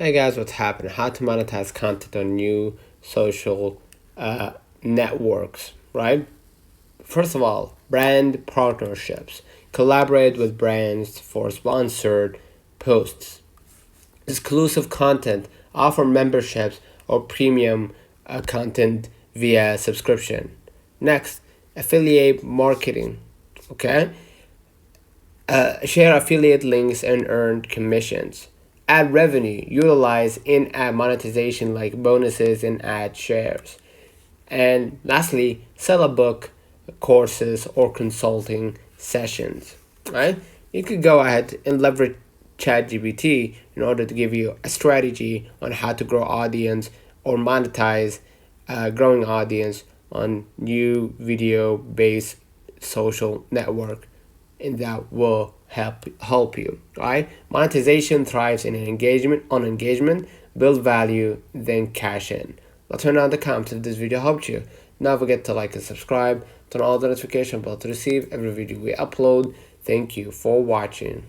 Hey guys, what's happening? How to monetize content on new social networks, right? First of all, brand partnerships. Collaborate with brands for sponsored posts, exclusive content, offer memberships or premium content via subscription. Next, affiliate marketing. Okay, share affiliate links and earn commissions. Ad revenue, utilize in-app monetization like bonuses and ad shares. And lastly, sell a book, courses, or consulting sessions. Right? You could go ahead and leverage ChatGPT in order to give you a strategy on how to grow audience or monetize growing audience on new video-based social network, and that will help you. Right? Monetization thrives in engagement, build value, then cash in. Let's turn on the comments if this video helped you. Don't forget to like and subscribe, turn on the notification bell to receive every video we upload. Thank you for watching.